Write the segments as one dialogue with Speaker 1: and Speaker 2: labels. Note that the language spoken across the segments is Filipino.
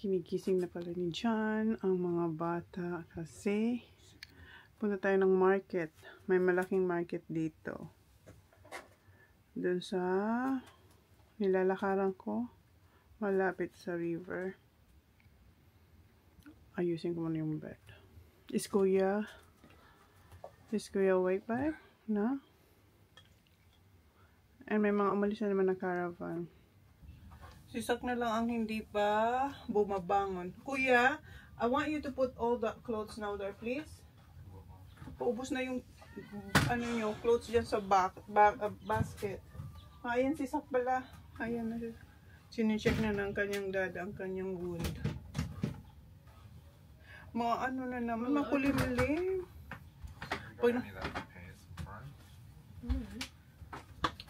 Speaker 1: Kinigising na pala ni John ang mga bata kasi punta tayo ng market. May malaking market dito. Doon sa nilalakaran ko, malapit sa river. Ayusin ko muna yung bed. Is Kuya awake ba? No? And may mga umalis na naman na caravan. Si Sak na lang ang hindi pa bumabangon. Kuya, I want you to put all the clothes now there, please. Paubos na yung yung clothes dyan sa basket. Ayan si Sak pala. Ayan na. Sinicheck na ng kanyang dad ang kanyang wound. Mga na naman, makulimlim.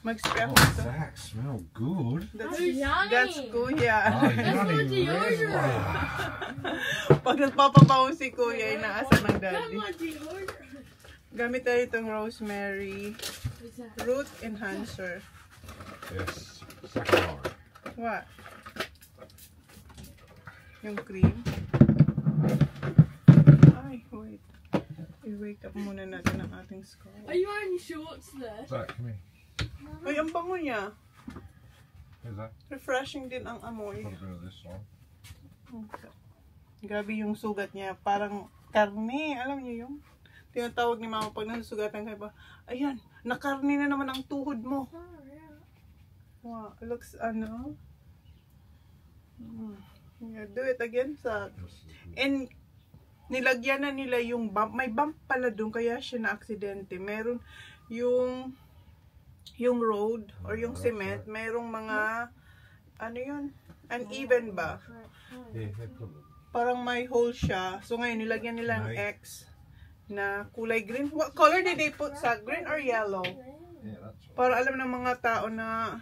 Speaker 1: Mag-spray ako ito.
Speaker 2: That smell good.
Speaker 1: That's Kuya.
Speaker 2: Oh, yummy, really?
Speaker 1: Pag nagpapabaho si Kuya, inaasa ng daddy. Gamit tayo itong rosemary root enhancer.
Speaker 2: Yes, second.
Speaker 1: What? Yung cream. Ay, wait. I-wake up muna natin ang ating skull.
Speaker 3: Are you wearing shorts there?
Speaker 2: Zach, come here.
Speaker 1: Ay, ang bango niya.
Speaker 2: Who's that?
Speaker 1: Refreshing din ang amoy.
Speaker 2: Put a bit of this on.
Speaker 1: Okay. Grabe yung sugat niya. Parang karne. Alam niyo yung tinatawag ni mama pag nasusugatan kayo ba? Ayan, nakarne na naman ang tuhod mo. Wow, it looks Yeah, do it again sa. And nilagyan na nila yung bump. May bump pala doon kaya siya na aksidente. Meron yung road or yung cement, merong mga uneven ba?
Speaker 2: Yeah,
Speaker 1: Parang may hole siya. So ngayon nilagyan nila ng X na kulay green. What color did they put sa green or yellow?
Speaker 2: yeah, that's right.
Speaker 1: Para alam ng mga tao na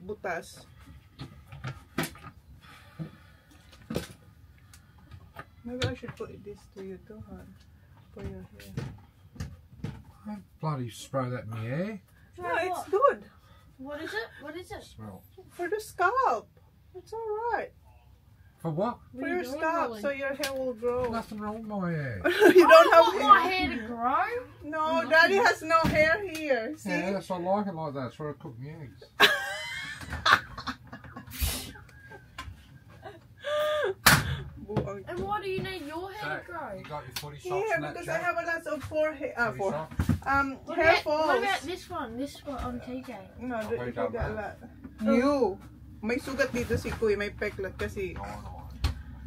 Speaker 1: butas. Maybe I should put this to you too, hon. For your hair.
Speaker 2: Don't bloody spray that in my hair.
Speaker 1: No, it's good.
Speaker 3: What is it? What is it?
Speaker 2: Smell.
Speaker 1: For the scalp. It's alright.
Speaker 2: For what?
Speaker 1: For your scalp, so your hair will grow.
Speaker 2: Nothing wrong with my hair.
Speaker 1: You don't have
Speaker 3: want my hair to grow?
Speaker 1: No, Daddy has no hair here. See?
Speaker 2: Yeah, that's I like it like that. That's where I cook my eggs.
Speaker 3: And why do you need your hair to grow?
Speaker 2: You got your footy socks
Speaker 1: Here,
Speaker 2: and that,
Speaker 1: because I
Speaker 2: Jack?
Speaker 1: have a lot of hair
Speaker 2: Footy socks?
Speaker 1: hair falls.
Speaker 3: What about this one? This one on TJ?
Speaker 1: No,
Speaker 2: Okay,
Speaker 1: you got a lot.
Speaker 3: Oh.
Speaker 1: You. May sugat dito si Kuy, may peklat kasi
Speaker 2: No, no.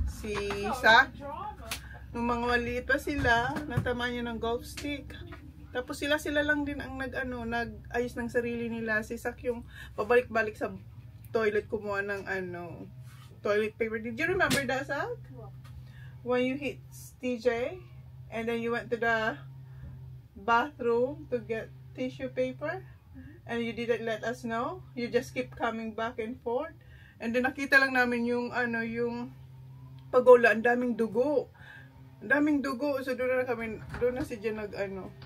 Speaker 1: si Sak, nung mga maliit pa sila, natama niya ng golf stick. Tapos sila lang din ang nag-ayos ng sarili nila. Si Sak yung pabalik-balik sa toilet kumuha ng toilet paper. Did you remember that, Sak? When you hit TJ and then you went to the bathroom to get tissue paper and you didn't let us know, you just keep coming back and forth, and then nakita lang namin yung yung pagola, ang daming dugo, so doon na si Jen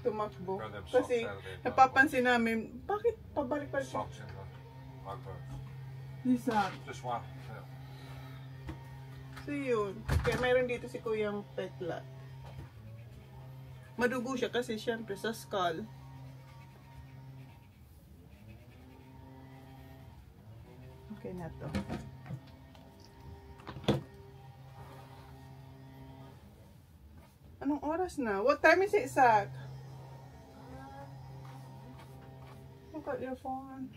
Speaker 1: tumakbo kasi napapansin namin bakit pabalik-balik
Speaker 2: Socks in the like that.
Speaker 1: Lisa.
Speaker 2: Just one.
Speaker 1: So yun, kaya mayroon dito si Kuyang peklat. Madugo siya kasi syempre sa skull. Okay na to. Anong oras na? What time is it, Sak? Look at your phone.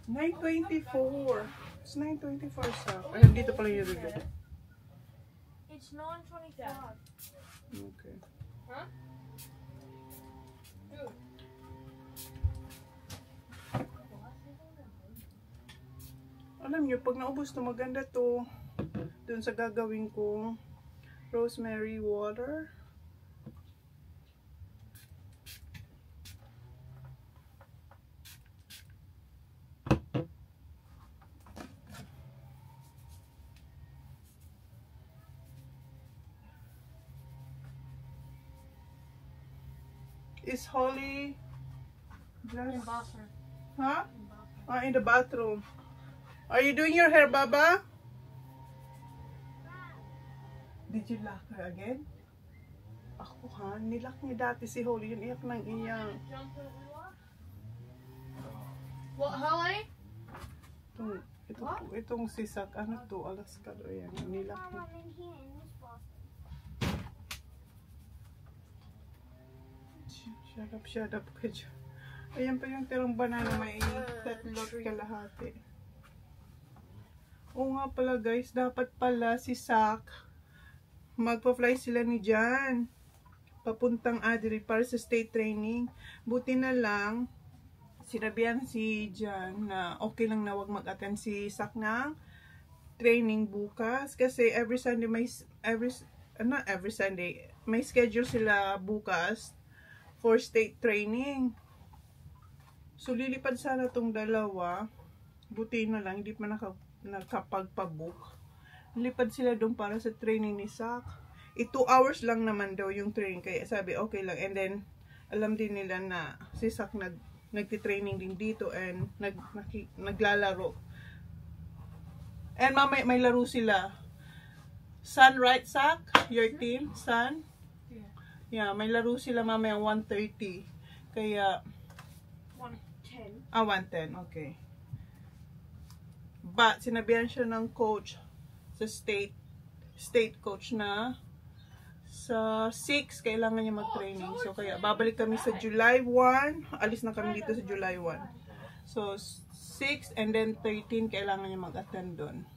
Speaker 1: $9:24. It's 9:24, Sak. Ay, dito pala yung relo.
Speaker 3: It's 9:25.
Speaker 1: Okay.
Speaker 3: Huh?
Speaker 1: Alam nyo, pag naubos to, maganda to dun sa gagawin kong rosemary water. Is Holly
Speaker 3: In
Speaker 1: dressed?
Speaker 3: bathroom.
Speaker 1: Huh? In the bathroom. Are you doing your hair, Baba? Did you lock her again? Ako ha, nilock niya dati si Holly. Yun iyak ng iyak.
Speaker 3: What, Holly?
Speaker 1: Itong sisak, ano to, Alaska do yan. Nilock niya. Shut up ka dyan. Ayan pa yung tirang banana, may tatlot kalahati. Oo nga pala guys, dapat pala si Sak, magpa-fly sila ni Jan papuntang Adelaide para sa state training. Buti na lang, sinabihan si Jan na okay lang na wag mag-attend si Sak ng training bukas. Kasi every Sunday, not every Sunday, may schedule sila bukas for state training. So, lilipad sana tong dalawa. Buti na lang, hindi pa nakapagpabook. Lilipad sila doon para sa training ni Sak. 2 hours lang naman daw yung training. Kaya sabi, okay lang. And then, alam din nila na si Sak nagti-training din dito and naglalaro. And mamaya may laro sila. Sun, right, Sak? Your team? Sun? Yeah, may laro sila mamaya 1:30. Kaya
Speaker 3: 1:10.
Speaker 1: 1:10, okay. But sinabihan siya ng coach sa state coach na sa 6 kailangan niya mag-training. So kaya babalik kami sa July 1. Alis na kami dito sa July 1. So 6 and then 13 kailangan niya mag-attend doon.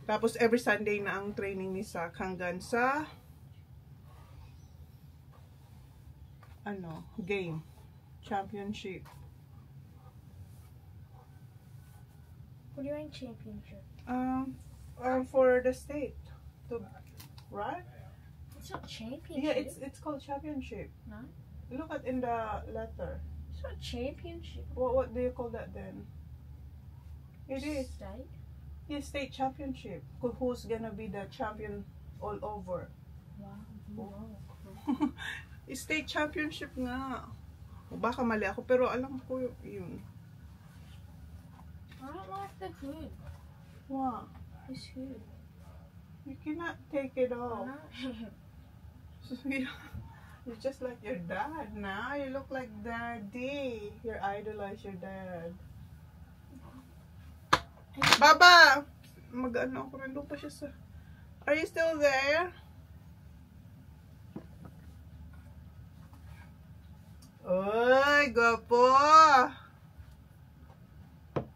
Speaker 1: Tapos every Sunday na ang training ni Sak hanggang sa game, championship.
Speaker 3: What do you mean championship?
Speaker 1: For the state, right?
Speaker 3: It's not championship.
Speaker 1: Yeah, it's called championship.
Speaker 3: No.
Speaker 1: Look at in the letter.
Speaker 3: It's not championship.
Speaker 1: What do you call that then? It is.
Speaker 3: State.
Speaker 1: Yeah, state championship. Who's gonna be the champion all over?
Speaker 3: Wow.
Speaker 1: State championship nga. O baka mali ako, pero alam ko yun.
Speaker 3: I don't like the hood.
Speaker 1: Wow.
Speaker 3: This hood.
Speaker 1: You cannot take it off.
Speaker 3: No.
Speaker 1: You're just like your dad now. You look like daddy. You idolize your dad. Baba! Mag-ano ako rin. Doon pa siya sa... Are you still there? Uy, gwapo!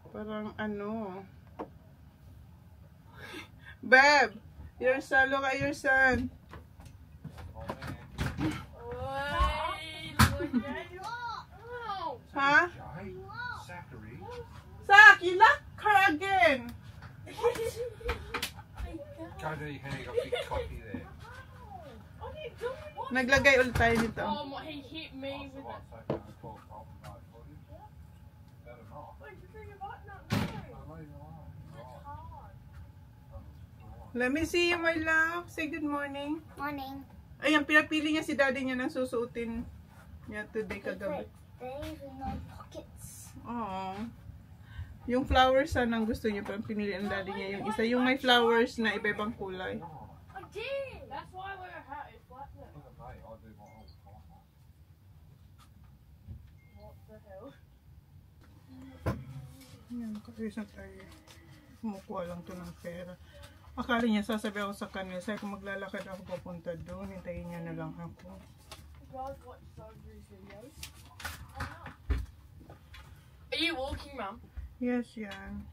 Speaker 1: Parang ano... Babe! Your son, look at your son. Huh?
Speaker 2: Zachary.
Speaker 1: Sak, you locked her again.
Speaker 2: Go to your hand, you got a big coffee there.
Speaker 1: Naglagay ulit tayo nito.
Speaker 3: He hit me with it.
Speaker 1: Let me see you, my love. Say good morning.
Speaker 4: Morning.
Speaker 1: Ayan, pinapili niya si daddy niya ng susuotin niya today kagabi.
Speaker 4: There's no pockets.
Speaker 1: Oo. Yung flowers sana ang gusto niya, pero pinili ang daddy niya yung isa. Yung may flowers na iba-ibang kulay.
Speaker 3: I did. That's why I wear a hat. It's like that. What the hell?
Speaker 1: Ayan, kasi na tayo. Kumukuha lang to ng pera. Akala niya, sasabi ako sa kanila. Sabi ko, maglalakad ako papunta doon. Hintayin niya na lang ako.
Speaker 3: Guys, watch Sandry's videos. Are you walking, Mum?
Speaker 1: Yes, yan.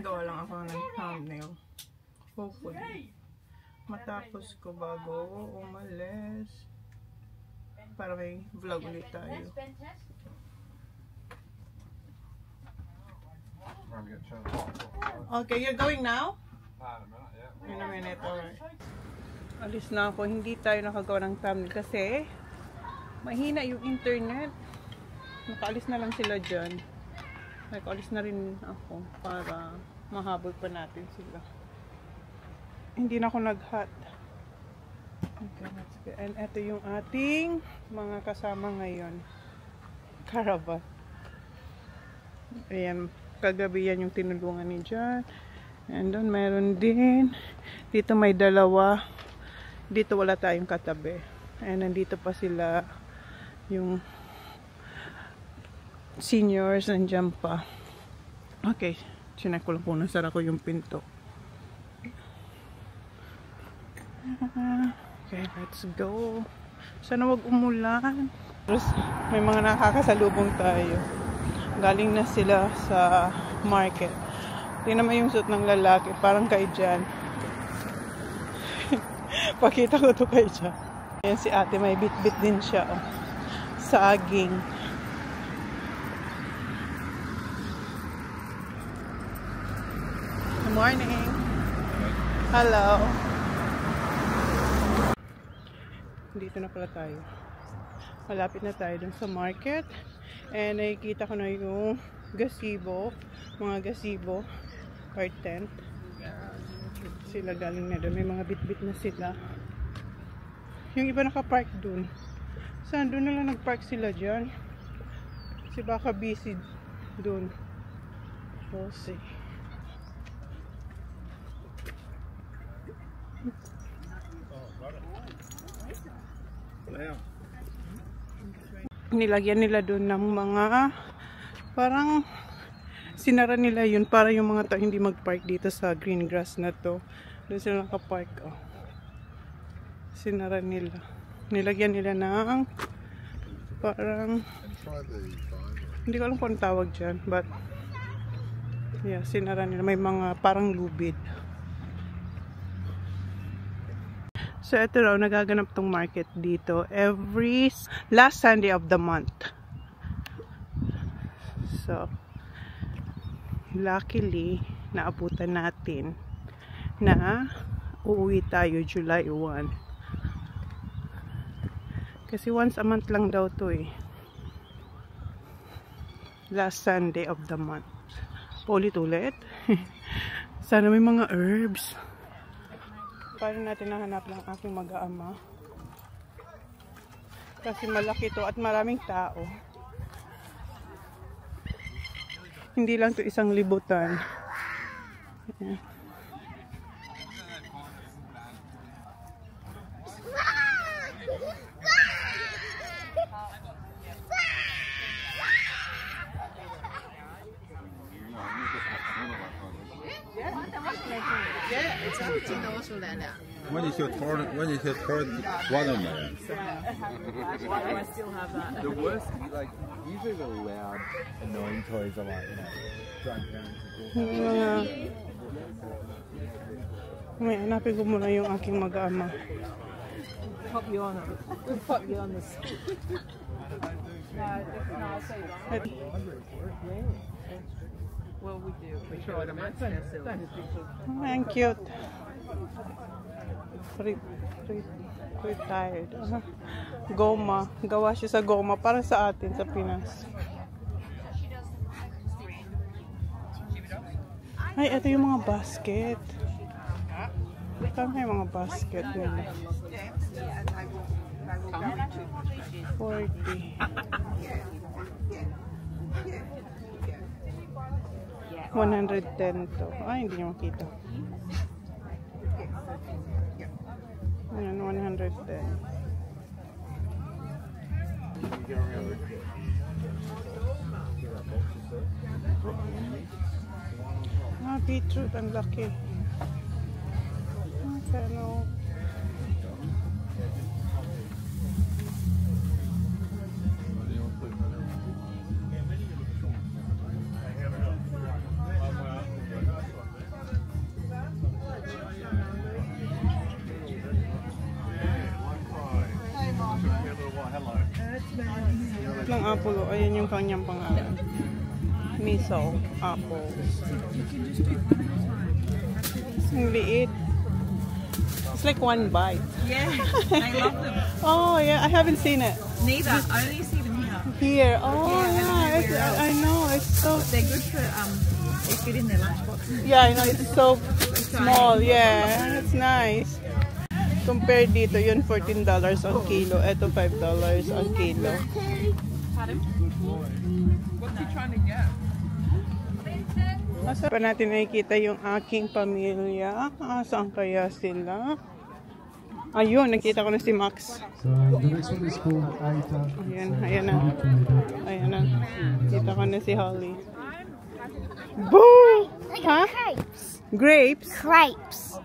Speaker 1: Gawa lang ako ng thumbnail. Hopefully. Matapos ko bago umalis. Para may vlog ulit tayo. Okay, you're going now? In a minute, alright. Alis na ako. Hindi tayo nakagawa ng thumbnail kasi mahina yung internet. Nakaalis na lang sila dyan. Nakaalis na rin ako para mahabol pa natin sila. Hindi na ako nag-hot. Okay, that's good. And ito yung ating mga kasama ngayon. Caravan. Ayan, kagabi yan yung tinulungan ni John. And doon meron din. Dito may dalawa. Dito wala tayong katabi. And nandito pa sila yung seniors, nandiyan pa. Okay, sinek ko lang po, nasara ko yung pinto. Okay, let's go. Sana wag umulan. Tapos may mga nakakasalubong tayo. Galing na sila sa market. Tingnan mo yung suit ng lalaki, parang kay Jan. Pakita ko to kay Jan. Ayan si ate, may bit-bit din siya. Oh. Saging. Good morning. Hello. Dito na pala tayo. Malapit na tayo dun sa market. And nakikita ko na yung gazebo. Mga gazebo. Or tent. Sila galing na dun. May mga bit-bit na sila. Yung iba nakapark dun. Saan? Dun na lang nagpark sila dyan. Kasi baka busy dun. We'll see. Nilagyan nila doon ng mga parang sinara nila yun para yung mga tao hindi mag-park dito sa green grass na to. Doon sila nakapark. Oh. Sinara nila. Nilagyan nila ng parang hindi ko alam kung tawag dyan, but yeah, sinara nila. May mga parang lubid. So, ito raw, nagaganap tong market dito every last Sunday of the month. So, luckily, naabutan natin na uuwi tayo July 1. Kasi once a month lang daw to eh. Last Sunday of the month. Ulit-ulit. Sana may mga herbs. Paano natin nahanap ng aking mag-aama? Kasi malaki to at maraming tao. Hindi lang to isang libutan. Ayan.
Speaker 5: When is your turn? Watermelon?
Speaker 3: I still have that.
Speaker 6: The worst, like, usually the loud, annoying toys are like, drunk around.
Speaker 1: May hanapin ko muna yung aking mag-aama.
Speaker 3: Pop you on it. We'll pop you on this. No, I'll say that. Well, we do. We try to match ourselves.
Speaker 1: Ang cute. Retired. Goma. Gawa siya sa goma. Para sa atin, sa Pinas. Ay, ito yung mga basket. Tama yung mga basket nila. 40. 110 to. Ay, hindi nyo makita. Ayan, 110. Ah, beetroot. Ang laki. Okay, no. Ng apple, ayan yung kanyang pangalan. Miso apples. Ang liit. It's like one bite.
Speaker 3: Yeah, I love them.
Speaker 1: Oh yeah, I haven't seen it.
Speaker 3: Neither. I only see them here.
Speaker 1: Here. Oh yeah, I know. It's so.
Speaker 3: They're good for they fit in their lunchbox.
Speaker 1: Yeah, I know. It's so small. Yeah, it's nice. Compare dito, yun $14 ang kilo. Ito $5 ang kilo.
Speaker 3: What's he trying to get?
Speaker 1: Pa natin nakikita yung aking pamilya. Saan kaya sila? Ayun, nakita ko na si Max.
Speaker 7: So the next one is called Aita.
Speaker 1: Ayan na. Ayan na. Kita ko na si Holly. Boo! Huh?
Speaker 4: Crepes.
Speaker 1: Grapes?
Speaker 4: Crepes.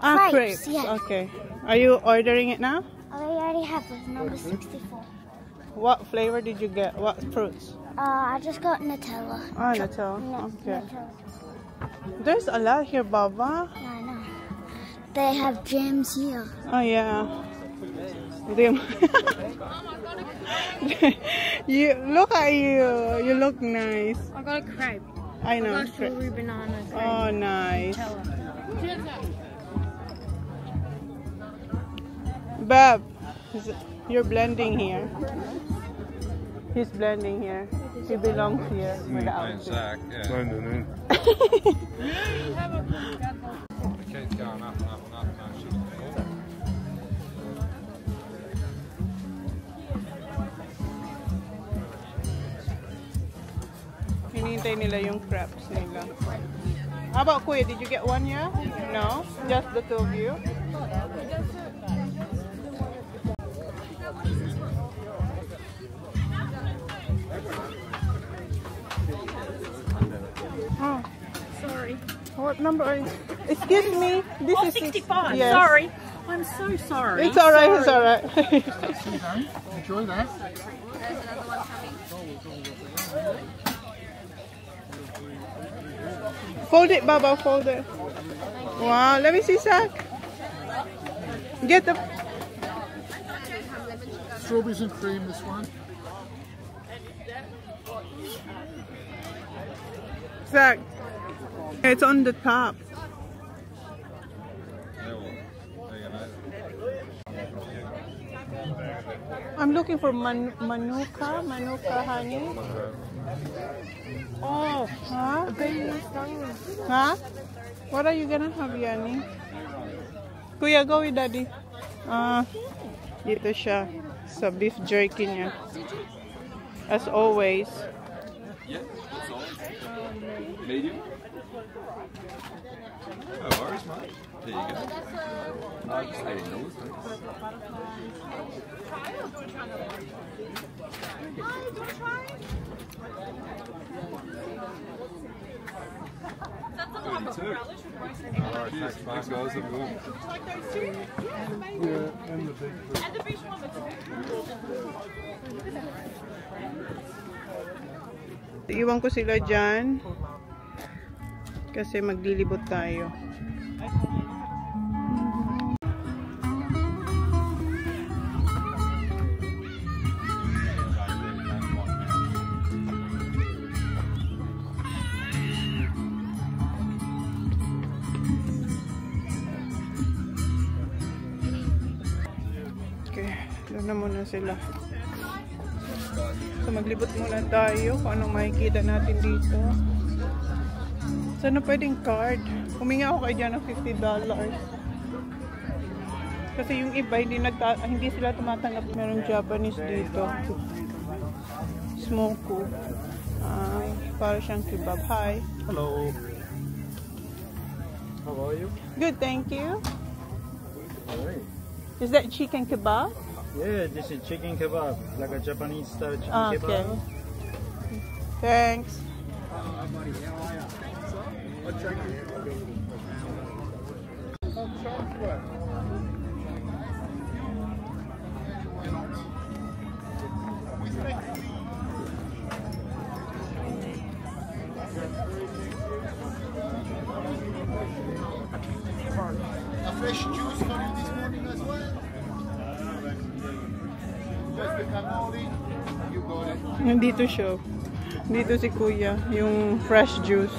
Speaker 1: Crepes.
Speaker 4: Yeah.
Speaker 1: Okay. Are you ordering it now?
Speaker 4: I already have it. Number 64.
Speaker 1: What flavor did you get? What fruits?
Speaker 4: I just got Nutella.
Speaker 1: Nutella. Okay.
Speaker 4: Nutella.
Speaker 1: There's a lot here, Baba.
Speaker 4: Yeah, I know. They have jams here.
Speaker 1: Oh, yeah. Them. You look at you. You look nice.
Speaker 4: I got a crepe.
Speaker 1: I know.
Speaker 4: I got strawberry banana crepe.
Speaker 1: Oh, nice. Bab, you're blending here. He's blending here. He belongs here with the outfit.
Speaker 5: Zach, yeah. Kate's going up and up and up now. She's cool.
Speaker 1: Hinihintay nila yung crepes nila. How about Kuya? Did you get one yet? No? Just the two of you? Oh.
Speaker 3: Sorry.
Speaker 1: What number are you? Excuse me. This is
Speaker 3: 65.
Speaker 1: Yes.
Speaker 3: Sorry. I'm so sorry.
Speaker 1: It's alright, it's alright.
Speaker 7: Enjoy that.
Speaker 1: Fold it, Baba, fold it. Wow, let me see, Zach. Get the...
Speaker 7: Strawberries and cream, this one.
Speaker 1: Zach. It's on the top. I'm looking for manuka honey. Oh, huh? Huh? What are you gonna have, Yani? Kuya, go with Daddy. Dito siya sa beef jerky niya. As always.
Speaker 5: Yeah, that's all. Medium? No worries, mate. There you go. Just $18, thanks. Alright, thanks guys. Have a good one.
Speaker 7: Yeah, and the big fruit.
Speaker 1: Iwan ko sila dyan kasi maglilibot tayo. Okay, doon na muna sila. So maglibot muna tayo kung anong makikita natin dito. Sana pwedeng card. Huminga ako kay Jan ng $50. Kasi yung iba hindi sila tumatanggap. Merong Japanese dito. Smoku. Para siyang kebab. Hi.
Speaker 6: Hello. How are you?
Speaker 1: Good, thank you.
Speaker 6: Alright.
Speaker 1: Is that chicken kebab?
Speaker 6: Yeah, this is chicken kebab, like a Japanese style chicken
Speaker 1: Okay.
Speaker 6: kebab.
Speaker 1: Thanks.
Speaker 7: A fresh juice for you this morning as well. Just the cannoli. You got it.
Speaker 1: Nandito siya. Dito si Kuya, yung fresh juice.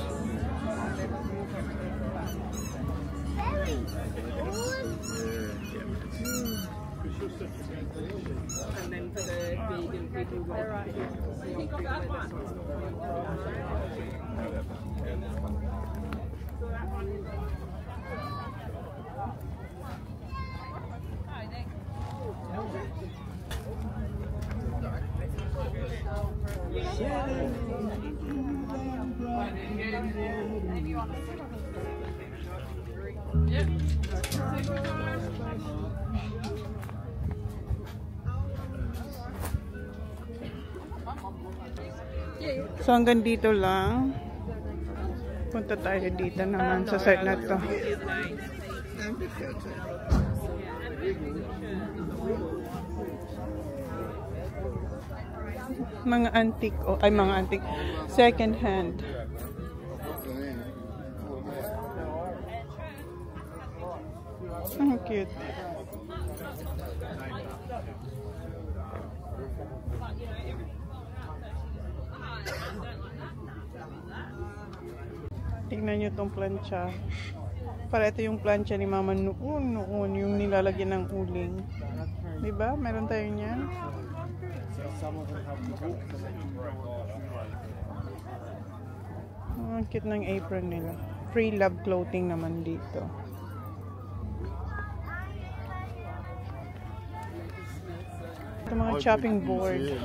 Speaker 3: And then for the vegan people, we're right here.
Speaker 1: So hanggang dito lang. Punta tayo dito naman sa site na to. Mga antique, ay mga antique, second hand. Ang cute. Tingnan nyo tong plancha. Para ito yung plancha ni mama noon, yung nilalagyan ng uling. Diba? Meron tayo niyan. Ang cute ng apron nila. Free love clothing naman dito. Ito mga chopping board.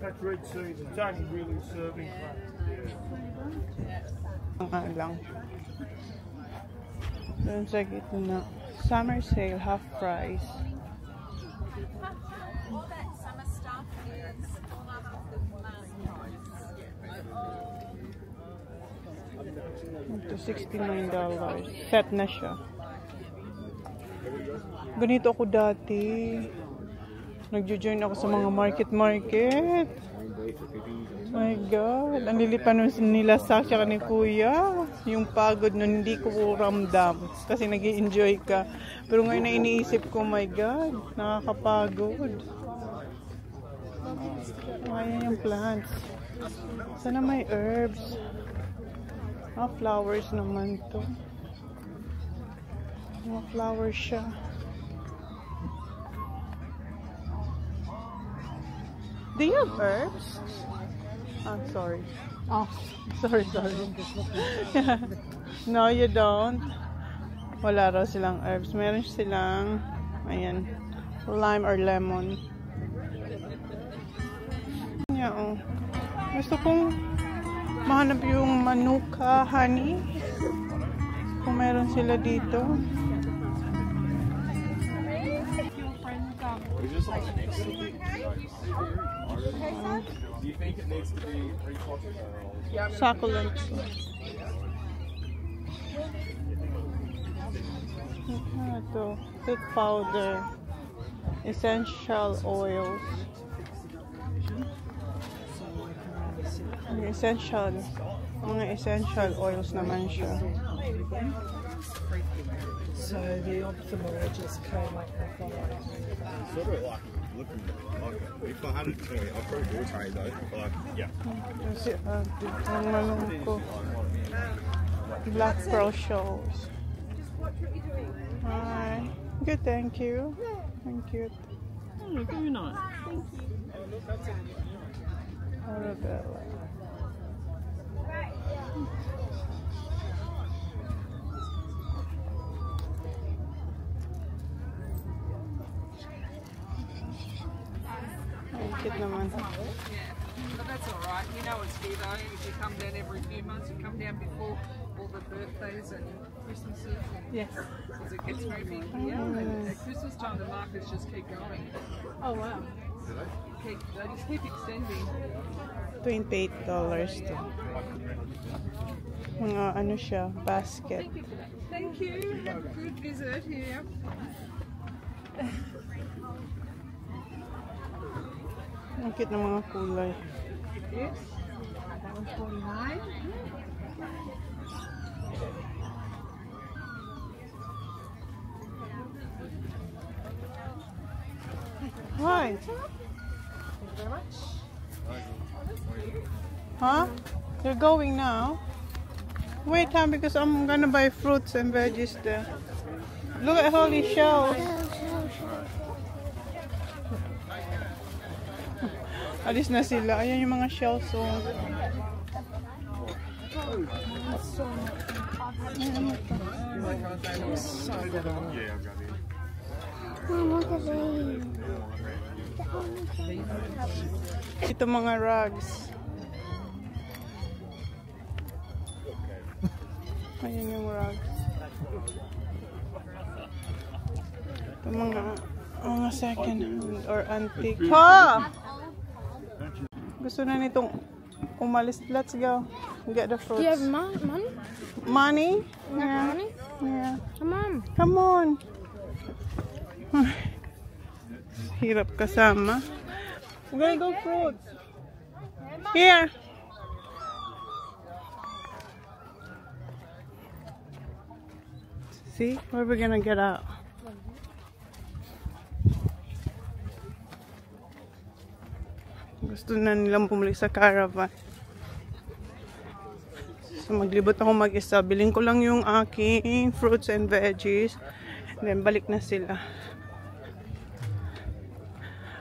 Speaker 8: That's red seeds. It's only really serving.
Speaker 1: Ang lang. Doon sa gitna. Summer sale, half price. Ito $69. Set na siya. Ganito ako dati. Nagjo-join ako sa mga market. My God. Ang lilipan nila sa akin ni Kuya. Yung pagod nun, hindi ko ramdam. Kasi nag-i-enjoy ka. Pero ngayon na iniisip ko, my God. Nakakapagod. Ayan yung plants. Sana may herbs. Flowers naman to. Mga flowers siya. Do you have herbs? I'm sorry. Oh, sorry. No, you don't. Wala raw silang herbs. Meron silang, ayan, lime or lemon. Yeah, oh. Gusto kong mahanap yung manuka honey. Kung meron sila dito.
Speaker 5: Do you think it needs to be repotted?
Speaker 1: Succulents. Ito, food powder, essential oils. Mga essential oils naman siya.
Speaker 3: So the ophthalmologist came up with
Speaker 7: Sort of like looking like if I had a toy, I'd probably do tray though. Like, yeah.
Speaker 1: Kasi ang malong ko. Black Pearl shows. Hi. Good, thank you. Thank you.
Speaker 3: Oh, very nice.
Speaker 1: Arabella. Ay, cute naman.
Speaker 9: But that's all right. You know it's here though. If you come down every few months, you come down before all the birthdays and Christmases.
Speaker 1: Yes.
Speaker 9: Because it gets very big here. And at Christmas time, the markets just keep going.
Speaker 3: Oh wow.
Speaker 9: They just keep extending.
Speaker 1: $28 to. Mga ano siya, basket.
Speaker 9: Thank you. Have a good visit here.
Speaker 1: Ang cute ng mga kulay.
Speaker 9: Yes. That was 49.
Speaker 1: Hi.
Speaker 9: Thank you very much.
Speaker 1: Huh? You're going now? Wait, huh? Because I'm gonna buy fruits and veggies there. Look at all these shells. Alis na sila. Ayan yung mga shells. So. Ito mga rugs. Ayan yung rugs. Ito mga Mga second hand or antique. Ha! Gusto na nitong umalis. Let's go. Get the fruits.
Speaker 4: Do you have money?
Speaker 1: Money?
Speaker 4: You have money?
Speaker 1: Yeah.
Speaker 4: Come on.
Speaker 1: Come on. Hirap kasama. We're gonna go fruits. Here. See? Where are we gonna get out? Gusto na nilang bumalik sa caravan. So maglibot ako mag-isa. Bilhin ko lang yung aking fruits and veggies. Then balik na sila.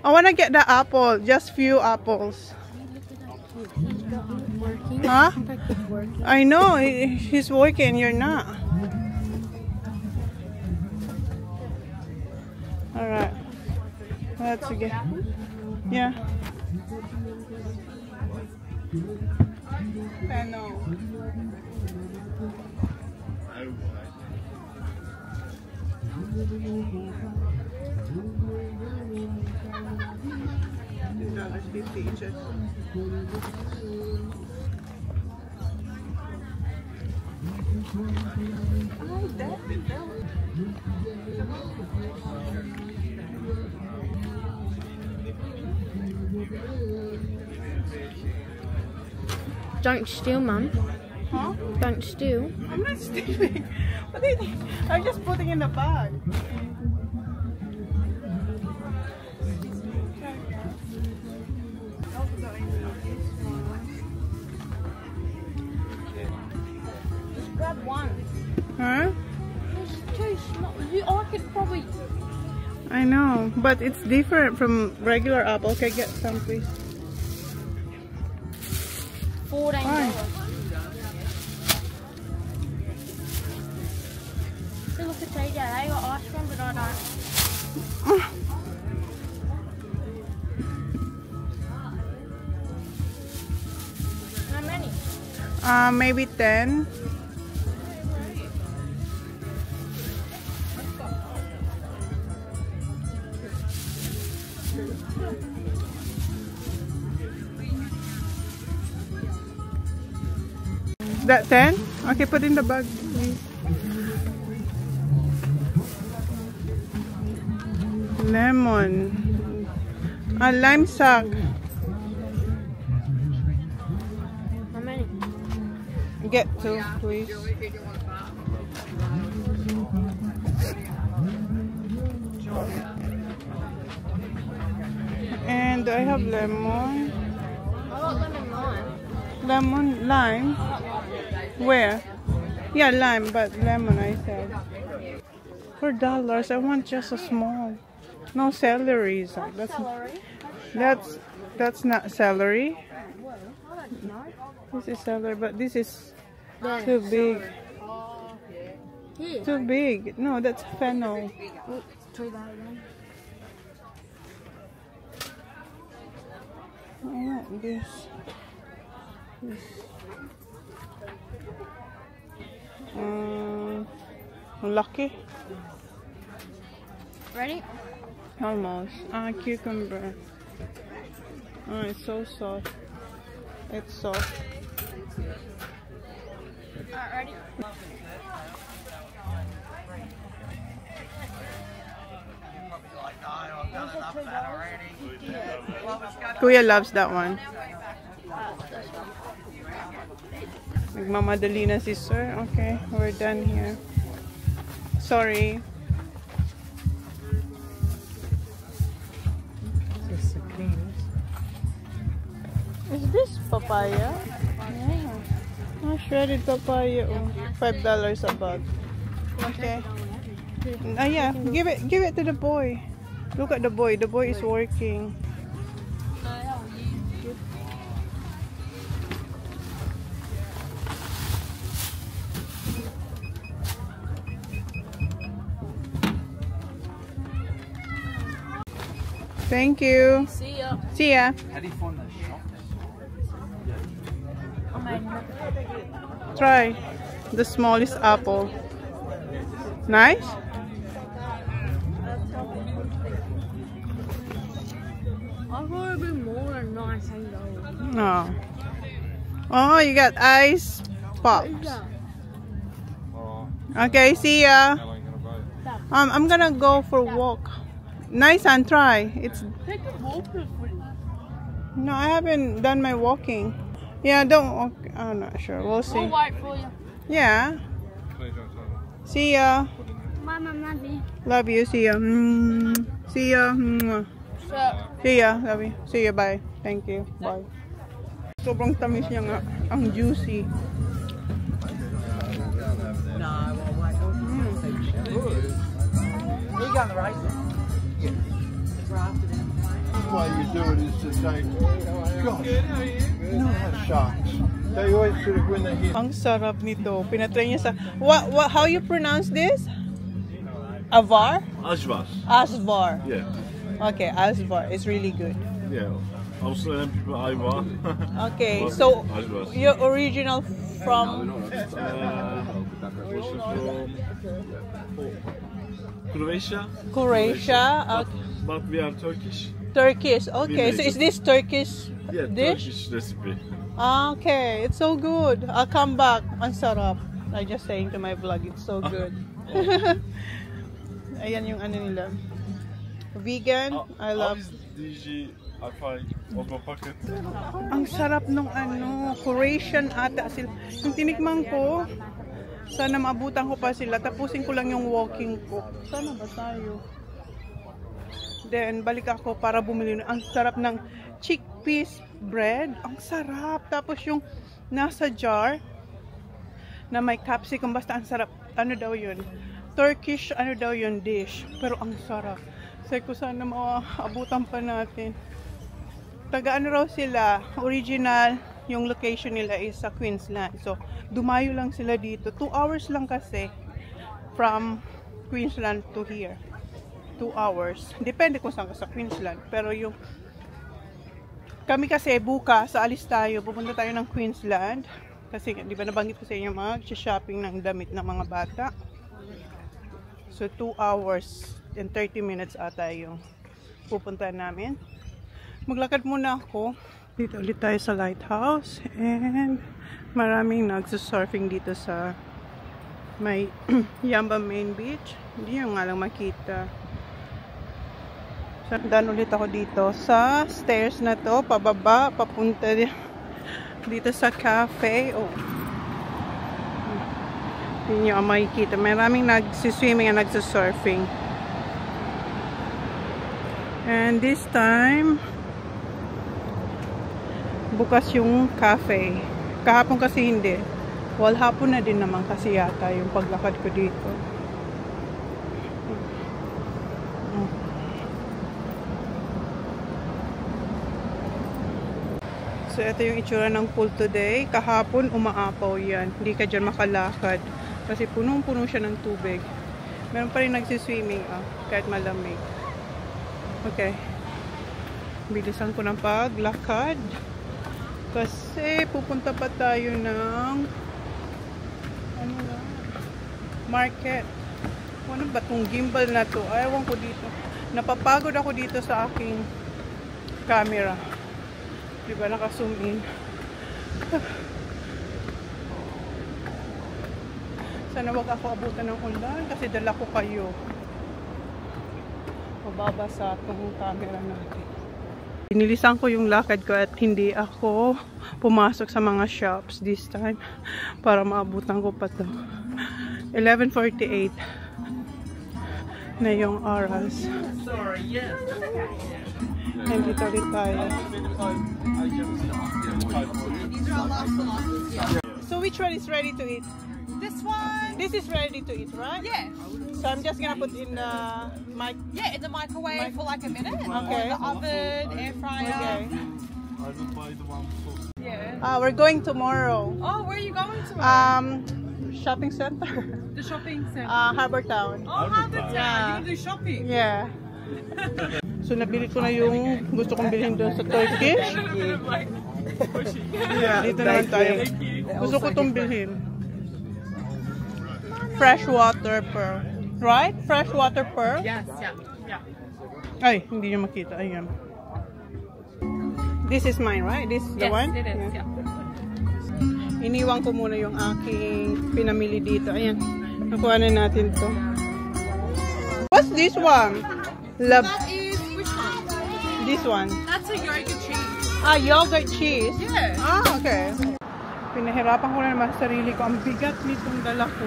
Speaker 1: I wanna get the apple. Just few apples. Huh? I know. He's working. You're not. Alright. Let's get. Yeah. I know. $50 each.
Speaker 4: Don't steal, Mum.
Speaker 1: Huh?
Speaker 4: Don't steal.
Speaker 1: I'm not stealing. What do you think? I'm just putting in the bag.
Speaker 4: Grab one.
Speaker 1: Huh?
Speaker 4: It's too small. I could probably.
Speaker 1: I know, but it's different from regular apple. Okay, get some, please.
Speaker 4: $14. So look at TJ, they got ice cream, but I don't. How many?
Speaker 1: Maybe 10. That 10? Okay, put in the bag, please. Lemon. A lime sack.
Speaker 4: How many?
Speaker 1: Get 2, please. And I have lemon.
Speaker 4: I got lemon lime.
Speaker 1: Lemon, lime. Where? Yeah, lime, but lemon I said. $4. I want just a small. No celery. That's not celery. This is celery, but this is too big.
Speaker 4: Here.
Speaker 1: Too big. No, that's fennel.
Speaker 4: Too bad then.
Speaker 1: I want this. Lucky.
Speaker 4: Ready?
Speaker 1: Almost. Cucumber. Oh, it's so soft. It's soft.
Speaker 4: Alright, ready?
Speaker 1: Kuya loves that one. Nagmamadali na si sir. Okay, we're done here. Sorry. Is this papaya? Yeah. Oh, shredded papaya. Oh. $5 a bag. Okay. Yeah, give it to the boy. Look at the boy. The boy is working. Thank you.
Speaker 3: See ya.
Speaker 1: See ya.
Speaker 5: How do you find those shops?
Speaker 1: Try the smallest apple. Nice?
Speaker 4: I thought it'd be more than $19.
Speaker 1: No. Oh, you got ice pops. Okay, see ya. I'm gonna go for a walk. Nice and try. It's. No, I haven't done my walking. Yeah, don't. Okay, I'm not sure. We'll see.
Speaker 4: We'll wait for you.
Speaker 1: Yeah. See ya.
Speaker 4: Mama, Mommy.
Speaker 1: Love you. See ya. See ya. See ya. Love you. See ya. Bye. Thank you. Bye. Sobrang tamis niya nga. Ang juicy.
Speaker 6: Why you do it is to say, gosh, no, sharks. They always sort of when they hear.
Speaker 1: Ang sarap nito. Pinatry niya sa... How you pronounce this? Avar?
Speaker 7: Ashvas.
Speaker 1: Asvar.
Speaker 7: Yeah.
Speaker 1: Okay, Asvar. It's really good.
Speaker 7: Yeah. Also, Ivar.
Speaker 1: Okay, so
Speaker 7: Ashvas.
Speaker 1: you're original from
Speaker 7: Croatia.
Speaker 1: Croatia? Okay.
Speaker 7: But we are Turkish.
Speaker 1: Turkish. Okay, so is this Turkish
Speaker 7: Yeah,
Speaker 1: dish?
Speaker 7: Turkish recipe.
Speaker 1: Okay, it's so good. I'll come back. Ang sarap. I just saying to my vlog, it's so good. Ayan yung ano nila. Vegan. I love.
Speaker 7: DG I5 Ogo Pocket.
Speaker 1: Ang sarap nung ano, Croatian ata sila. Yung tinikman ko, sana maabutan ko pa sila. Tapusin ko lang yung walking ko. Sana ba tayo? Then, balik ako para bumili. Ang sarap ng chickpeas bread. Ang sarap. Tapos yung nasa jar na may capsicum. Basta ang sarap. Ano daw yun? Turkish, ano daw yun, dish. Pero ang sarap. Sabi ko sana maabutan pa natin. Taga ano raw sila, original, yung location nila is sa Queensland. So, dumayo lang sila dito. 2 hours lang kasi from Queensland to here. 2 hours. Depende kung saan ka sa Queensland. Pero yung kami kasi bukas, alis tayo. Pupunta tayo ng Queensland. Kasi di ba nabanggit ko sa inyo mag-shopping ng damit ng mga bata. So 2 hours and 30 minutes ata yung pupunta namin. Maglakad muna ako. Dito ulit tayo sa lighthouse. And maraming nagsusurfing dito sa may Yamba Main Beach. Hindi nyo nga lang makita. So, dan ulit ako dito sa stairs na to. Pababa, papunta dito sa cafe. Oh. Hindi nyo makikita. Maraming nagsiswimming at nagsusurfing. And this time, bukas yung cafe. Kahapon kasi hindi. Well, hapon na din naman kasi yata yung paglakad ko dito. So, ito yung itsura ng pool today. Kahapon, umaapaw yan. Hindi ka dyan makalakad. Kasi punong-puno siya ng tubig. Meron pa rin nagsiswimming, kahit malamig. Okay. Bilisan ko ng paglakad. Kasi pupunta pa tayo ng ano na, market. Ano ba itong gimbal na to? Ayaw ko dito. Napapagod ako dito sa aking camera. Diba naka-zoom in. Sana wag ako abutan ng ulan kasi dala ko kayo. Mababasa itong camera natin. Inilisan ko yung lakad ko at hindi ako pumasok sa mga shops this time para maabutan ko pa to. 11:48 na yung oras. Nandito ulit tayo. So which one is ready to eat?
Speaker 9: This one?
Speaker 1: This is ready to eat, right?
Speaker 9: Yeah.
Speaker 1: So I'm just gonna put in the mic.
Speaker 9: Yeah, in the microwave for like a minute.
Speaker 1: Okay.
Speaker 9: Or in the oven, air fryer.
Speaker 1: Okay.
Speaker 9: Yeah.
Speaker 1: We're going tomorrow.
Speaker 9: Oh, where are you going tomorrow?
Speaker 1: Shopping center.
Speaker 9: The shopping center.
Speaker 1: Harbour Town.
Speaker 9: Oh, Harbour Town.
Speaker 1: Yeah.
Speaker 9: You're gonna do shopping?
Speaker 1: Yeah. So nabili ko na yung gusto kong bilhin doon sa Turkish. Dito naman tayo. Gusto ko itong bilhin. Freshwater pearl. Right? Freshwater pearl?
Speaker 9: Yes, yeah.
Speaker 1: Ay, hindi nyo makita. Ayan. This is mine, right? This is the one?
Speaker 3: Yes, it is. Yeah.
Speaker 1: Iniwan ko muna yung aking pinamili dito. Ayan. Nakuha na natin to. What's this one? Love.
Speaker 9: That is which one?
Speaker 1: This one.
Speaker 9: That's a yogurt cheese.
Speaker 1: Ah, yogurt cheese?
Speaker 9: Yeah.
Speaker 1: Ah, okay. Pinahirapan ko na naman sa sarili ko. Ang bigat nitong dala ko.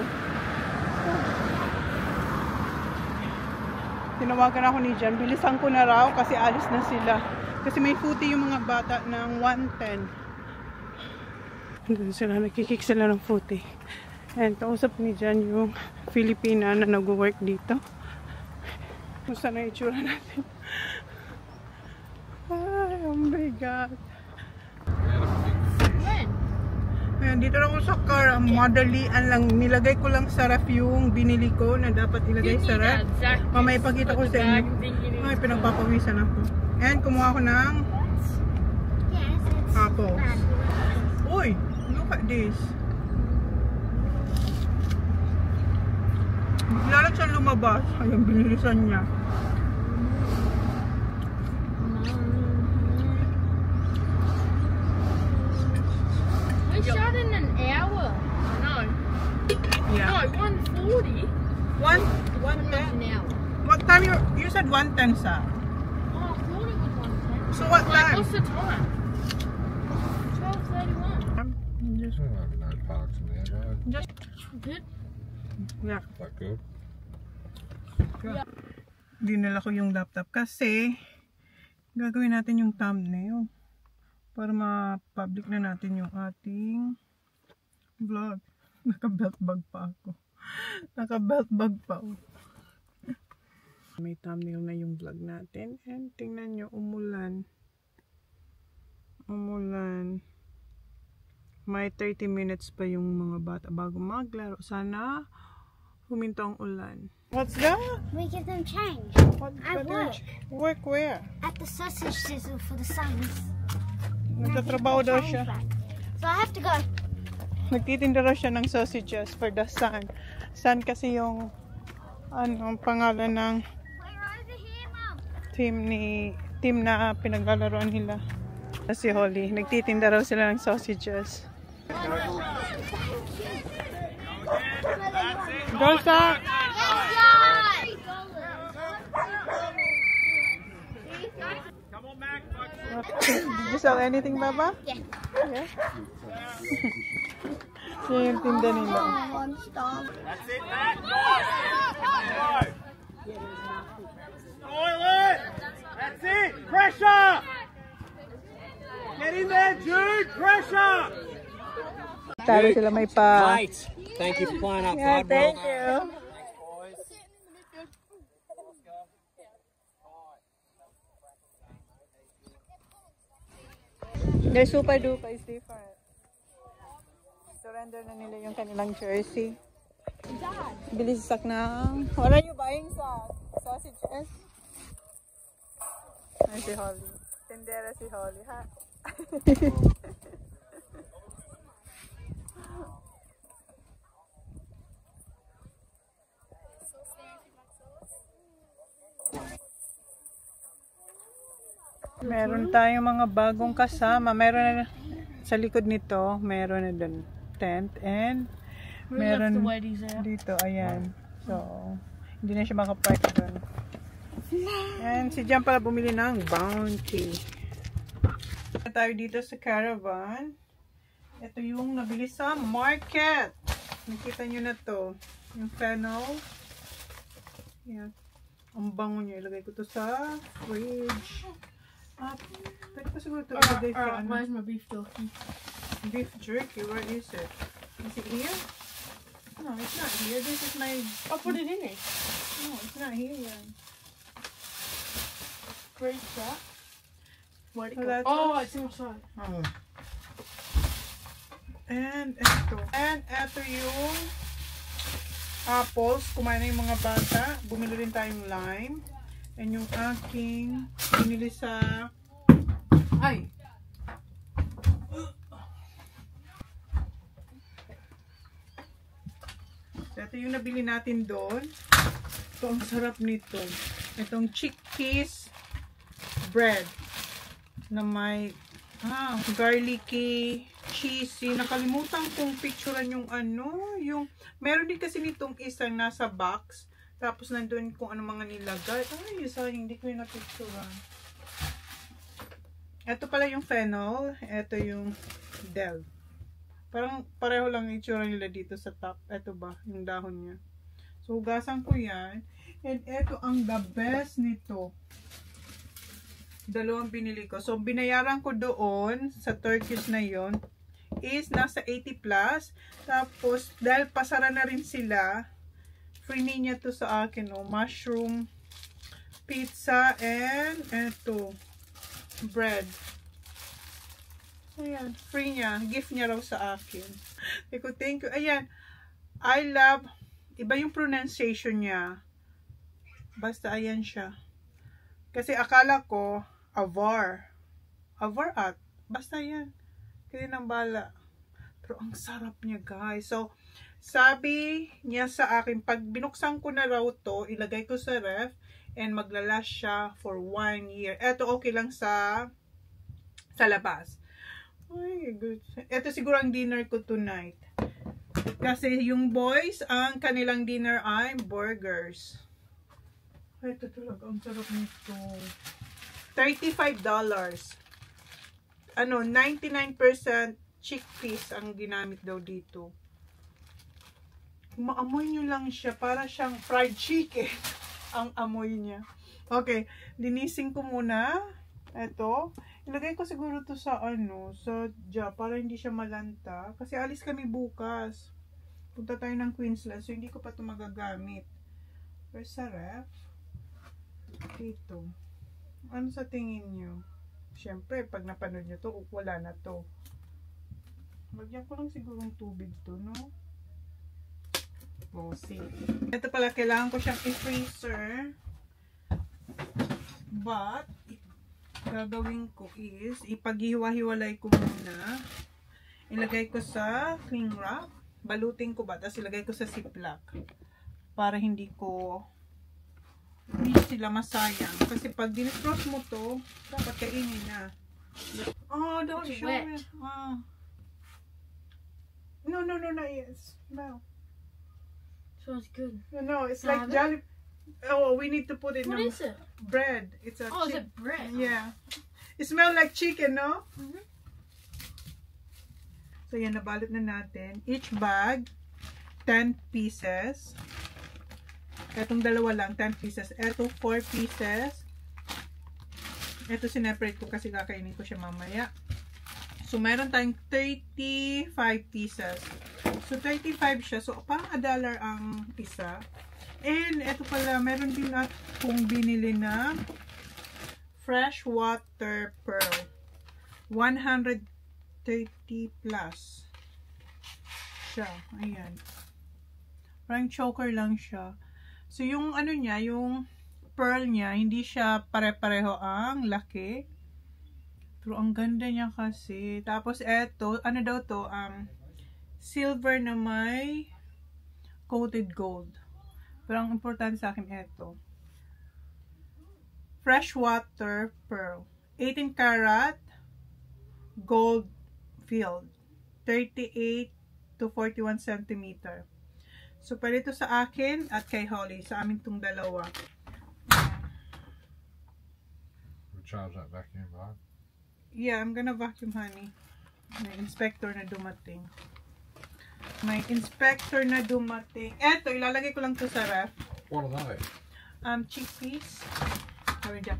Speaker 1: Tinawagan ako ni Jan. Bilisan ko na raw kasi alis na sila. Kasi may footy yung mga bata ng 110. Doon sila, nagkikik sila ng footy. And kausap ni Jan yung Filipina na nag-work dito. Kung saan na itsura natin. Ay, oh my God. Ayan, dito lang ako sa car. Madalian lang. Nilagay ko lang sa ref yung binili ko na dapat ilagay sa ref. Mamaya ipakita ko sa inyo. Ay, pinagpapawisan ako. And kumuha ko ng apples. Uy, look at this. Bigla lang siya lumabas. Ayan, binilisan niya.
Speaker 4: We shot in an hour.
Speaker 9: No.
Speaker 1: Yeah.
Speaker 9: No, 140.
Speaker 1: 110.
Speaker 4: An hour.
Speaker 1: What time you said 110 sa?
Speaker 4: Oh, I thought it was 110.
Speaker 1: So what
Speaker 9: Like,
Speaker 1: time?
Speaker 9: what's the time?
Speaker 4: 12:31.
Speaker 1: Just,
Speaker 2: I don't have no parks in there, right?
Speaker 1: just,
Speaker 4: Good.
Speaker 1: yeah.
Speaker 2: That good?
Speaker 1: Dinala ko yung laptop kasi gagawin natin yung thumbnail para ma-public na natin yung ating vlog. Naka-belt bag pa ako. Naka-belt bag pa ako. May thumbnail na yung vlog natin. And tingnan nyo, umulan. Umulan. May 30 minutes pa yung mga bata bago maglaro. Sana huminto ang ulan. What's that?
Speaker 4: We give them change.
Speaker 1: What,
Speaker 4: I work.
Speaker 1: Work where?
Speaker 4: At the sausage sizzle for the Suns.
Speaker 1: Nagtatrabaho daw siya.
Speaker 4: So I have to go.
Speaker 1: Nagtitinda raw siya ng sausages for the Sun. Sun kasi yung ang pangalan ng team na pinaglalaroan nila. Si Holly. Nagtitinda raw sila ng sausages. Go, Sa! Did you sell anything, Baba?
Speaker 4: Yeah.
Speaker 1: Yeah? Yan yung tinda nila.
Speaker 8: That's it, Matt. Go. Toilet. That's it. Pressure. Get in there, Jude. Pressure.
Speaker 1: Talo sila may pa...
Speaker 10: Mate, thank you for playing up
Speaker 1: Yeah,
Speaker 10: hard.
Speaker 1: thank you. Their super duper is different. Surrender na nila yung kanilang jersey. Bilis sak ng... What are you buying, Sak? Sausages? Ay, si Holly. Tendera si Holly, ha? Meron tayong mga bagong kasama. Meron na sa likod nito, meron na dun tent and meron dito, ayan. So, hindi na siya makapark dun. And si Jan pala bumili ng Bounty. Tayo dito sa caravan. Ito yung nabili sa market. Nakita nyo na to. Yung fennel. Ayan. Ang bango niya. Ilagay ko to sa fridge. Pwede pa siguro ito ilagay sa ano.
Speaker 4: Where's my beef jerky?
Speaker 1: Beef jerky? Where is it? Is it here? No, it's not here. This is my...
Speaker 4: I'll put it in it.
Speaker 1: No, it's not here yet.
Speaker 4: Where's that? Where'd it
Speaker 1: So
Speaker 4: go?
Speaker 1: that's
Speaker 4: Oh,
Speaker 1: all.
Speaker 4: it's inside.
Speaker 1: Oh. And ito. And ito yung apples. Kumain na yung mga bata. Bumili rin tayong lime. And yung aking binili sa... Ay! So, ito yung nabili natin doon. Ito, ang sarap nito. Itong chickpeas bread na may Garlicky, cheesy. Nakalimutan kong picturean yung ano, yung meron din kasi nitong isang nasa box. Tapos nandun kung ano mga nilagay. Ay, sayang, hindi ko yung napicturean. Ito pala yung fennel. Ito yung dill. Parang pareho lang yung itsura nila dito sa top. Ito ba, yung dahon niya. So, hugasan ko yan. And ito ang the best nito. Dalawang binili ko. So, binayaran ko doon sa Turkish na yon is nasa 80 plus. Tapos, dahil pasara na rin sila, free niya to sa akin. Oh, mushroom, pizza, and eto, bread. Ayan, free niya. Gift niya raw sa akin. Eko, thank you. Ayan, I love, iba yung pronunciation niya. Basta, ayan siya. Kasi akala ko, Avar. Avar. Basta yan. Kaya nang bala. Pero ang sarap niya, guys. So, sabi niya sa akin, pag binuksan ko na raw to, ilagay ko sa ref, and maglalast siya for 1 year. Ito okay lang sa labas. Ay, good. Ito siguro ang dinner ko tonight. Kasi yung boys, ang kanilang dinner ay burgers. Ay, ito talaga. Ang sarap nito. $35. Ano, 99% chickpeas ang ginamit daw dito. Maamoy nyo lang siya. Para siyang fried chicken. Ang amoy niya. Okay. Linisin ko muna. Ito. Ilagay ko siguro to sa ano, sa jar. Para hindi siya malanta. Kasi alis kami bukas. Punta tayo ng Queensland. So, hindi ko pa ito magagamit. Where's sa ref? Dito. Ano sa tingin nyo? Siyempre, pag napanood nyo to, wala na to. Lagyan ko lang sigurong tubig to, no? Oh, see. Ito pala, kailangan ko siyang i-freezer. But, gagawin ko is, ipaghiwa-hiwalay ko muna. Ilagay ko sa cling wrap. Balutin ko ba? Tapos ilagay ko sa ziplock. Para hindi sila masayang. Kasi pag dinifrost mo to, dapat kainin na. Oh, don't show it. No, not yet. Smell.
Speaker 4: Smells good.
Speaker 1: No, it's like jelly. Oh, we need to put it in.
Speaker 4: What is it?
Speaker 1: Bread. It's a
Speaker 4: is it bread?
Speaker 1: Yeah. It smells like chicken, no?
Speaker 4: Mm-hmm.
Speaker 1: So, yan, nabalot na natin. Each bag, 10 pieces. Etong dalawa lang, 10 pieces. Eto, 4 pieces. Eto, sineparate ko kasi kakainin ko siya mamaya. So, meron tayong 35 pieces. So, 35 siya. So, parang $1 ang isa. And, eto pala, meron din akong binili na fresh water pearl. 130 plus. Siya. Ayan. Parang choker lang siya. So, yung ano niya, yung pearl niya, hindi siya pare-pareho ang laki. Pero ang ganda niya kasi. Tapos, eto, ano daw to? Silver na may coated gold. Pero ang importante sa akin, eto. Freshwater pearl. 18 karat gold filled. 38 to 41 centimeter. So, pwede ito sa akin at kay Holly. Sa amin itong dalawa.
Speaker 2: We'll charge that vacuum, right?
Speaker 1: Yeah, I'm gonna vacuum, honey. May inspector na dumating. May inspector na dumating. Eto, ilalagay ko lang to sa ref.
Speaker 2: What are they?
Speaker 1: Chickpeas. Sorry, dyan.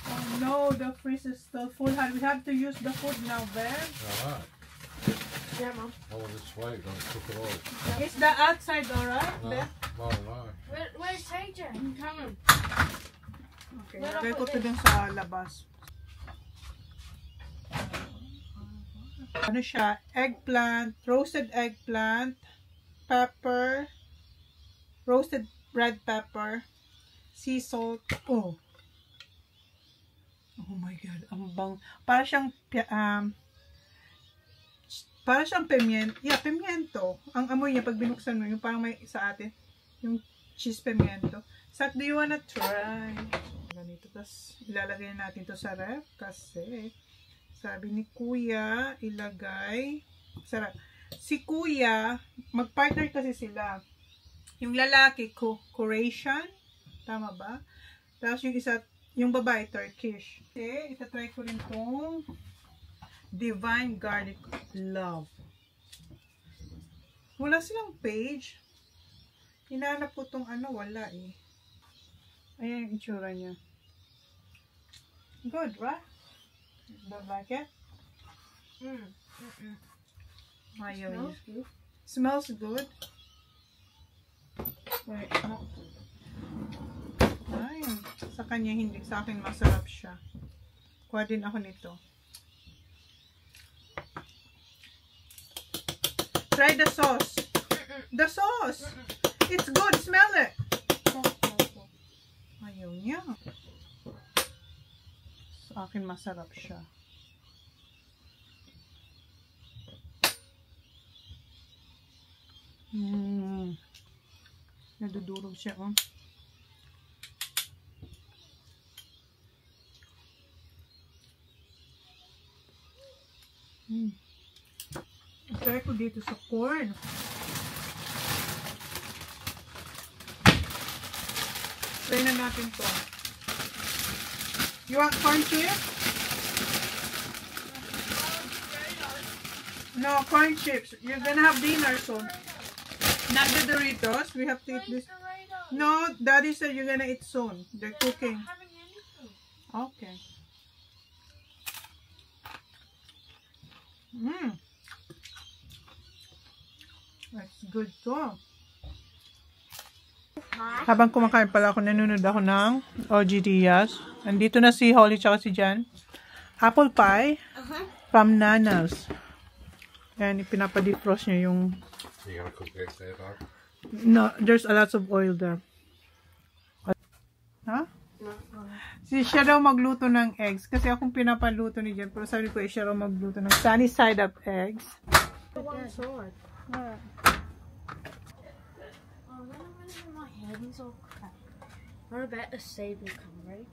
Speaker 1: Oh no, the freeze is still full. We have to use the food now, Bev.
Speaker 2: Alright.
Speaker 4: Yeah, Mom.
Speaker 2: Oh, it's sweet. Don't cook it all.
Speaker 1: Is the outside alright,
Speaker 2: No,
Speaker 1: Bev?
Speaker 2: no.
Speaker 4: Where's TJ? I'm coming.
Speaker 1: Okay, lagay ko to dun sa labas. Ano siya? Eggplant, roasted eggplant, pepper, roasted red pepper, sea salt. Oh my God, ang bang. Para siyang pimiento. Yeah, pimiento. Ang amoy niya pag binuksan mo, yung parang may sa atin, yung cheese pimiento. So, do you wanna try? nito. Tapos, ilalagay natin to sa ref kasi sabi ni Kuya, ilagay, sarap. Si Kuya, mag-partner kasi sila. Yung lalaki, Croatian, tama ba? Tapos yung isa, yung babae, Turkish. Okay, itatry ko rin tong Divine Garlic Love. Wala silang page. Hinanap ko tong ano, wala eh. Ayan yung itsura niya. Good, right? Don't like it? Ayaw niya. Smells good. Wait, no. Ay, sa kanya hindi, sa akin masarap siya. Kuha din ako nito. Try the sauce. The sauce. It's good. Smell it. Ayaw niya. Sa akin masarap siya. Nadudurog siya, oh. Try ko dito sa corn. Try na natin to. You want corn chips? No, corn chips. You're gonna have dinner soon. Not the Doritos. We have to eat this. No, Daddy said you're gonna eat soon. They're cooking. Okay. That's good too. Habang kumakain pala ako, nanonood ako ng OG Diaz. Andito na si Holly tsaka si Jan. Apple pie from Nana's. Ayan, pinapa-defrost niya yung...
Speaker 2: You gonna cook eggs there, Doug?
Speaker 1: No, there's a lot of oil there. Huh? Siya daw magluto ng eggs. Kasi akong pinapaluto ni Jan. Pero sabi ko, siya daw magluto ng sunny side up eggs.
Speaker 4: One sword. My head is all cracked. What about the seed will come, right?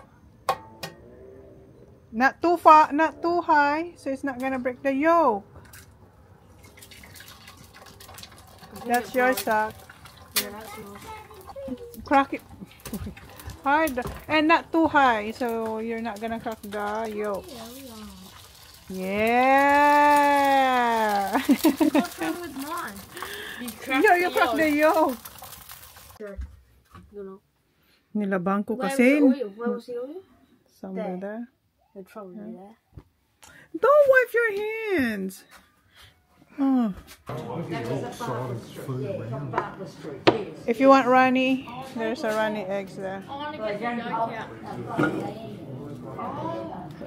Speaker 1: Not too far, not too high, so it's not gonna break the yolk. That's your sock.
Speaker 4: Yeah, that's yours.
Speaker 1: Crack it hard and not too high, so you're not gonna crack the yolk. Yeah.
Speaker 4: What's wrong with mine? You
Speaker 1: crack the yolk. Nilabang ko kasi.
Speaker 4: Where was the oil?
Speaker 1: Somewhere there.
Speaker 4: It's probably there.
Speaker 1: Don't wipe your hands. Oh. If you want runny, there's a runny eggs there.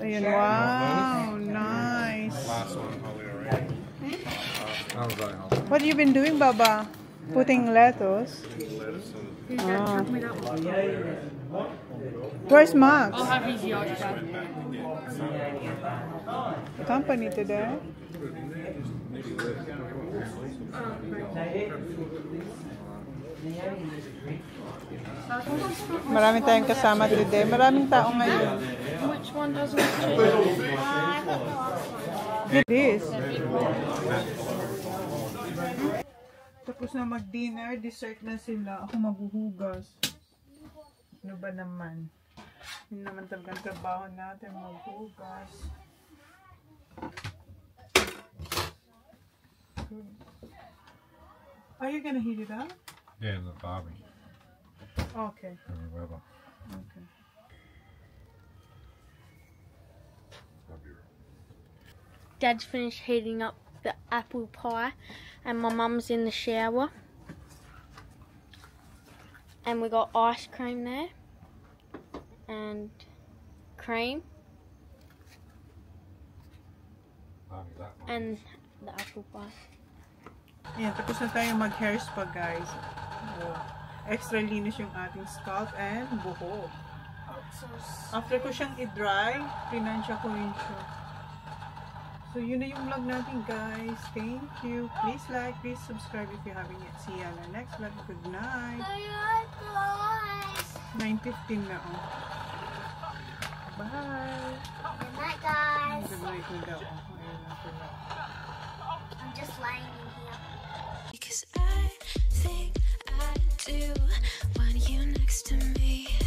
Speaker 1: Ayan, wow, nice. What have you been doing, Baba? Putting lettuce. Oh. Where's Max?
Speaker 4: I'll have his yard.
Speaker 1: Company today. Maraming tayong kasama today. Maraming tao ngayon.
Speaker 4: Which one doesn't change?
Speaker 1: It is. Tapos na mag-dinner, dessert na sila. Ako maghuhugas. Ano ba naman? Hindi naman talagang trabaho natin maghugas. Are you gonna heat it up?
Speaker 2: Yeah, in the barbie.
Speaker 1: Okay.
Speaker 2: Whatever.
Speaker 1: Okay.
Speaker 4: Dad's finished heating up the apple pie and my mum's in the shower. And we got ice cream there. And cream. And the apple pie.
Speaker 1: Ayan, tapos na tayo mag-hair spa, guys. Oh, extra linis yung ating scalp and buhok. After ko siyang i-dry, pinansya ko rin siya. So, yun na yung vlog natin, guys. Thank you. Please like, please subscribe if you haven't yet. See you on our next vlog. Good night. 9:15 na, oh. Bye.
Speaker 10: Good night, guys.
Speaker 1: Good daw. Ayun na sila.
Speaker 10: I'm just lying in here.
Speaker 11: Because I think I do want you next to me.